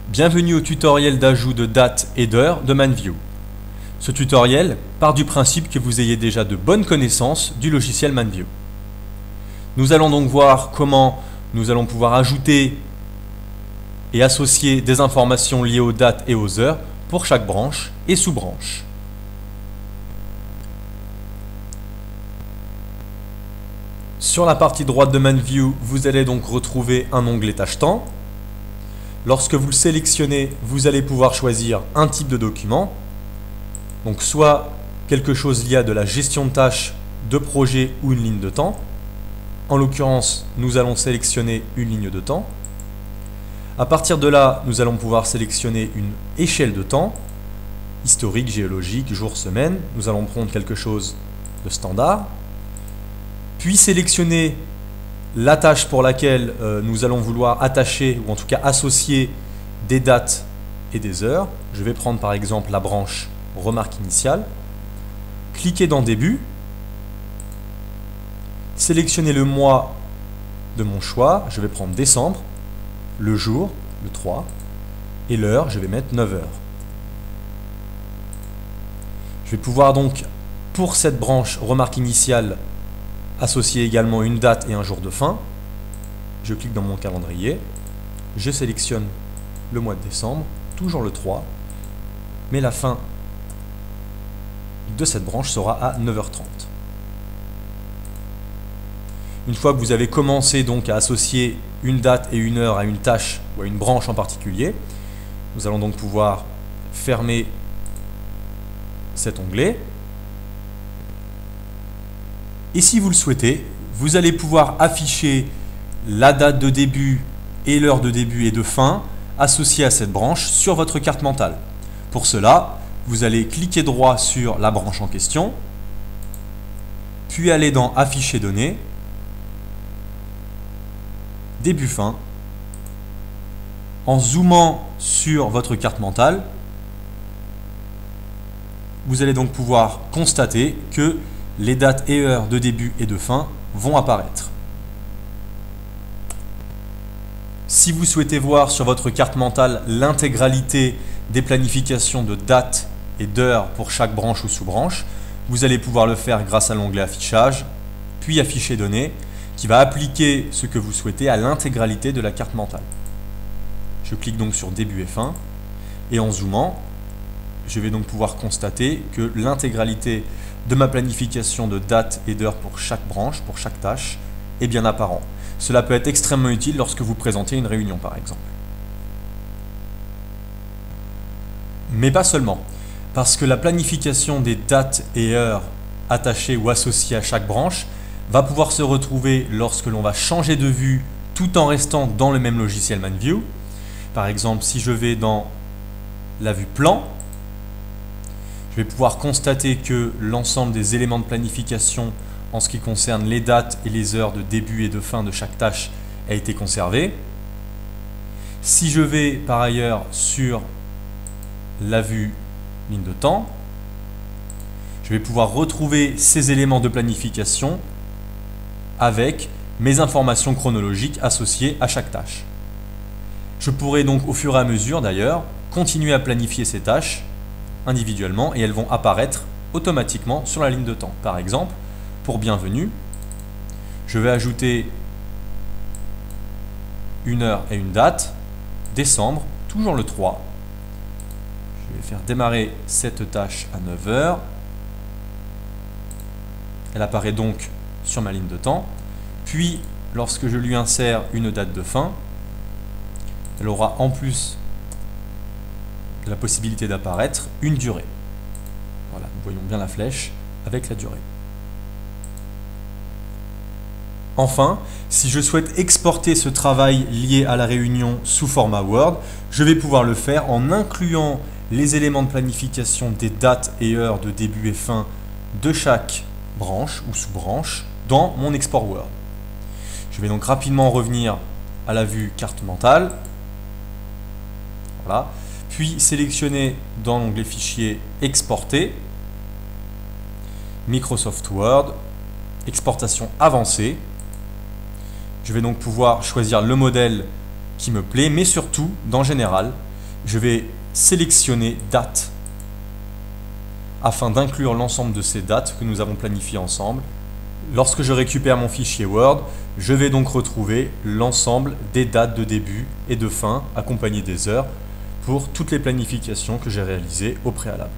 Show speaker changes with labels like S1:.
S1: Bienvenue au tutoriel d'ajout de date et d'heure de ManView. Ce tutoriel part du principe que vous ayez déjà de bonnes connaissances du logiciel ManView. Nous allons donc voir comment nous allons pouvoir ajouter et associer des informations liées aux dates et aux heures pour chaque branche et sous-branche. Sur la partie droite de ManView, vous allez donc retrouver un onglet tâche-temps. Lorsque vous le sélectionnez, vous allez pouvoir choisir un type de document. Donc soit quelque chose lié à de la gestion de tâches, de projet ou une ligne de temps. En l'occurrence, nous allons sélectionner une ligne de temps. À partir de là, nous allons pouvoir sélectionner une échelle de temps, historique, géologique, jour, semaine. Nous allons prendre quelque chose de standard. Puis sélectionner la tâche pour laquelle nous allons vouloir attacher ou en tout cas associer des dates et des heures. Je vais prendre par exemple la branche remarque initiale. Cliquez dans début. Sélectionnez le mois de mon choix. Je vais prendre décembre. Le jour, le 3. Et l'heure, je vais mettre 9 heures. Je vais pouvoir donc, pour cette branche remarque initiale, associer également une date et un jour de fin. Je clique dans mon calendrier. Je sélectionne le mois de décembre, toujours le 3. Mais la fin de cette branche sera à 9h30. Une fois que vous avez commencé donc à associer une date et une heure à une tâche ou à une branche en particulier, nous allons donc pouvoir fermer cet onglet. Et si vous le souhaitez, vous allez pouvoir afficher la date de début et l'heure de début et de fin associée à cette branche sur votre carte mentale. Pour cela, vous allez cliquer droit sur la branche en question, puis aller dans Afficher données, début-fin. En zoomant sur votre carte mentale, vous allez donc pouvoir constater que les dates et heures de début et de fin vont apparaître. Si vous souhaitez voir sur votre carte mentale l'intégralité des planifications de dates et d'heures pour chaque branche ou sous-branche, vous allez pouvoir le faire grâce à l'onglet Affichage, puis Afficher données, qui va appliquer ce que vous souhaitez à l'intégralité de la carte mentale. Je clique donc sur début et fin, et en zoomant, je vais donc pouvoir constater que l'intégralité de ma planification de dates et d'heures pour chaque branche, pour chaque tâche, est bien apparent. Cela peut être extrêmement utile lorsque vous présentez une réunion par exemple. Mais pas seulement, parce que la planification des dates et heures attachées ou associées à chaque branche va pouvoir se retrouver lorsque l'on va changer de vue tout en restant dans le même logiciel ManView. Par exemple, si je vais dans la vue plan, je vais pouvoir constater que l'ensemble des éléments de planification en ce qui concerne les dates et les heures de début et de fin de chaque tâche a été conservé. Si je vais par ailleurs sur la vue ligne de temps, je vais pouvoir retrouver ces éléments de planification avec mes informations chronologiques associées à chaque tâche. Je pourrai donc au fur et à mesure d'ailleurs continuer à planifier ces tâches individuellement et elles vont apparaître automatiquement sur la ligne de temps. Par exemple, pour bienvenue, je vais ajouter une heure et une date, décembre, toujours le 3. Je vais faire démarrer cette tâche à 9 heures. Elle apparaît donc sur ma ligne de temps. Puis, lorsque je lui insère une date de fin, elle aura en plus la possibilité d'apparaître une durée. Voilà, nous voyons bien la flèche avec la durée. Enfin, si je souhaite exporter ce travail lié à la réunion sous format Word, je vais pouvoir le faire en incluant les éléments de planification des dates et heures de début et fin de chaque branche ou sous-branche dans mon export Word. Je vais donc rapidement revenir à la vue carte mentale. Voilà. Puis sélectionner dans l'onglet Fichier, Exporter, Microsoft Word, Exportation avancée. Je vais donc pouvoir choisir le modèle qui me plaît, mais surtout, dans Général, Je vais sélectionner date afin d'inclure l'ensemble de ces dates que nous avons planifiées ensemble. Lorsque je récupère mon fichier Word, je vais donc retrouver l'ensemble des dates de début et de fin accompagnées des heures pour toutes les planifications que j'ai réalisées au préalable.